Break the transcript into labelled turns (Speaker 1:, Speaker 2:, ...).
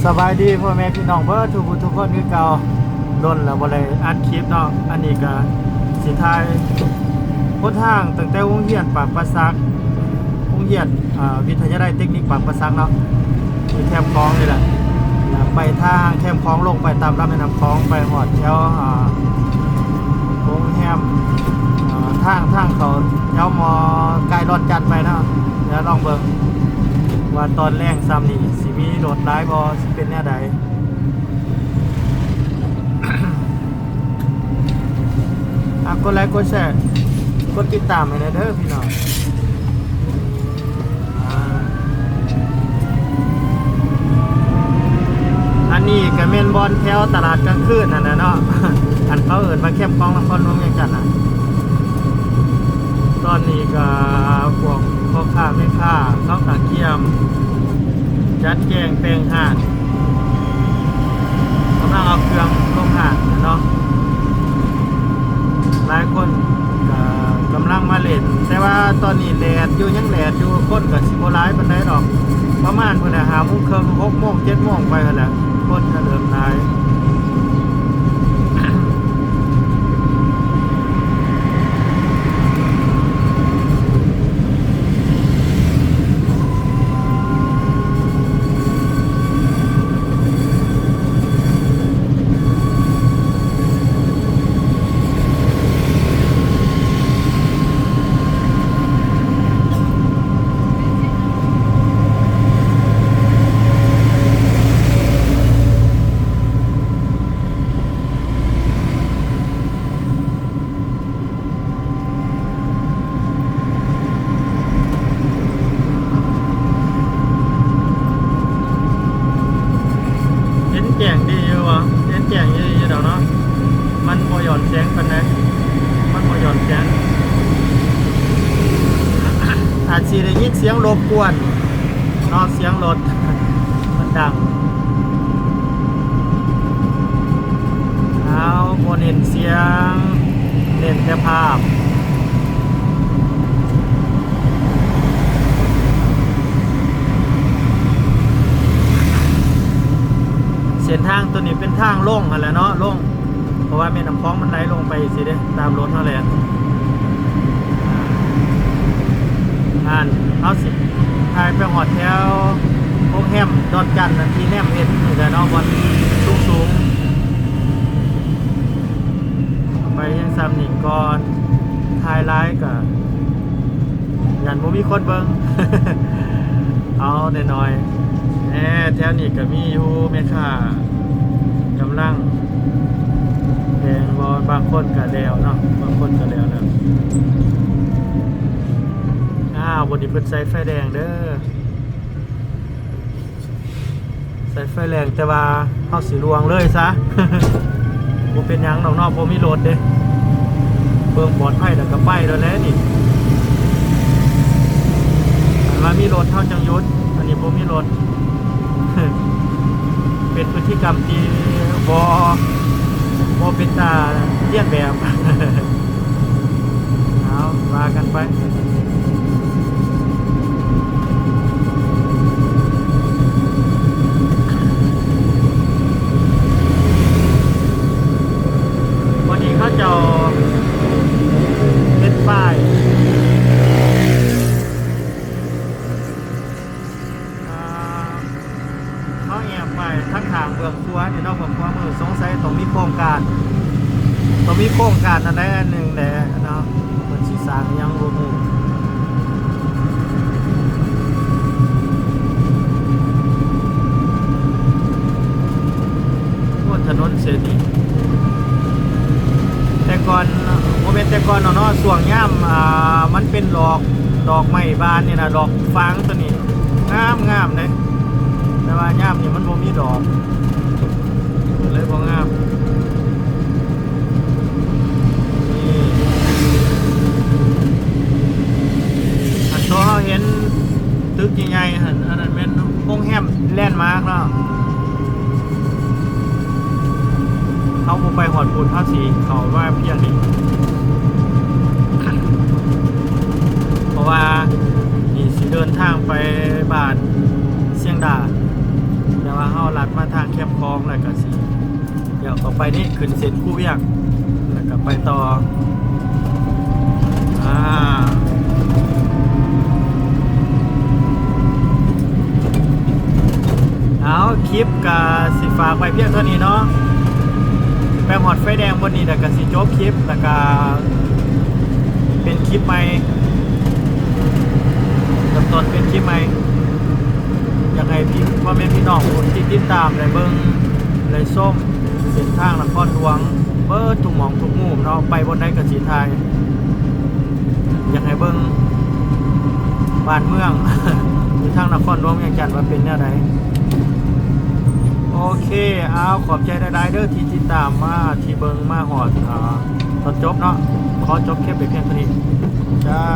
Speaker 1: สบายดีพ่อแม่พี่น้องเพื่อทุกคนคือเก่าดนแล้วบ่ได้อัดคลิปเนาะอันนี้ก็สิทายพ้นทางตั้งแต่วงเวียนปากประซักวงเวียนวิทยาลัยเทคนิคปากประซักเนาะที่แคมป์คลองนี่แหละไปทางแคมป์คลองลงไปตามลำแม่น้ำคลองไปหอดแถวโรงแรมทางเขาแถวมอไกลรอนจันทร์ไปเนาะแล้วลองเบิ่งว่าตอนแรกซ้ำนี่สิมีรถร้ายบอสิเป็นแน่ใด กดไลค์กดแชร์กดติดตามให้นะเด้อพี่น้องอันนี้ก็เมนบอลแถวตลาดกลางคืนนั่นแหละเนาะ อันเขาเอิ้นมาเข้มกองนครหลวงเวียงจันทน์น่ะตอนนี้ก็พวกพ่อค้าแม่ค้าเขาตะเกียมจัดแจงแปลงหาดกำลังเอาเครื่องลงหาดเนาะหลายคนก็กำลังมาเล่นแต่ว่าตอนนี้แดดอยู่ยังแดดอยู่คนก็สิบ่หลายปานใดดอกประมาณพุ่นน่ะ5:30 6:00 7:00ไปหั่นแหละคนก็เริ่มหลายแจ้งดีอยู่วะแจ้งดีอยู่เดี๋ยวเนาะมันบ่หย่อนแสงปานใดมันบ่หย่อนแสง อาจสิได้ยินเสียงรบกวนเนาะเสียงรถ มันดังเอาบ่เน้นเสียงเน้นแต่ภาพเส้นทางตัวนี้เป็นทางลงอะไรเนาะลงเพราะว่าแม่น้ำคลองมันไหลลงไปสิเด้ตามรถเท่าไหร่เอาสิทายไปหอดแถวโรงแรมดอนจันทร์ที่แนมเห็นนี่แต่เนาะวันสูงไปยังซ้ำนี่ก่อนทายไลฟ์กับยันบ่มีคนเบิ่ง เอาหน่อยแถวนี้ก็มีอยู่แม่ค้ากำลังแดงบางคนก็แล้วเนาะบางคนก็แล้วบนนี้เพิ่นใส่ไฟแดงเด้อใส่ไฟแดงแต่ว่าเฮาสิลวงเลยซะ บ่เป็นหยังดอกเนาะบ่มีรถเด้เบิ่งปลอดภัยแล้วก็ไปแล้วแหละนี่อันว่ามีรถเฮาจังหยุดอันนี้บ่มีรถ เป็นพฤติกรรมที่บ่เป็นตาเลียนแบบ เอาว่ากันไปวันนี้เขาจะเป็นป้ายเขาแอบไปทั้งทางเบื้องขวาเนี่ยนอกเบื้องขวามือสงสัยต้องมีโครงการอันใดอันหนึ่งแหละเนาะมันสิสร้างยังบ่ฮู้บนถนนเสรีแต่ก่อนโมเมนต์แต่ก่อนเนาะส่วงย่ำมันเป็นดอกไม้บานนี่นะดอกฟางตัวนี้งามเลยแต่ว่าย่ำนี่มันบ่มีดอกเลยบ่งามอันตัวเขาเห็นตึกใหญ่ๆอันนั้นเป็นโรงแรมแลนด์มาร์คเนาะเขาไปหอดปูนภาษีเขาว่าเพียงนี้ เพราะว่านี่สิเดินทางไปบ้านเสียงดาแต่ว่าเฮา ลัดมาทางแคมป์คลองแล้วก็สิเดี๋ยวต่อไปนี่ขึ้นเส้นคู่เวียงแล้วก็ไปต่ออ่าเอาคลิปกับสิฝากไปเพียงเท่านี้เนาะไปหอดไฟแดงบนนี้แต่กับสิจบคลิปแล้วก็เป็นคลิปใหม่เริ่มต้นเป็นคลิปใหม่อยากให้พี่พ่อแม่พี่น้องคนที่ติดตามเลยเบิ้งเลยส้มเส้นทางนครหลวงเบิดทุกหม่องทุกมุมเนาะไปบนใดกับสีไทยอยากให้เบิ้งบ้านเมือง อยู่ทางนครหลวงเวียงจันทน์ว่าเป็นแนวใดโอเคเอาขอบใจได้เด้อที่ติดตามมาที่เบิ้งมาหอดตอนจบเนาะขอจบแค่เพียงเท่านี้ใช่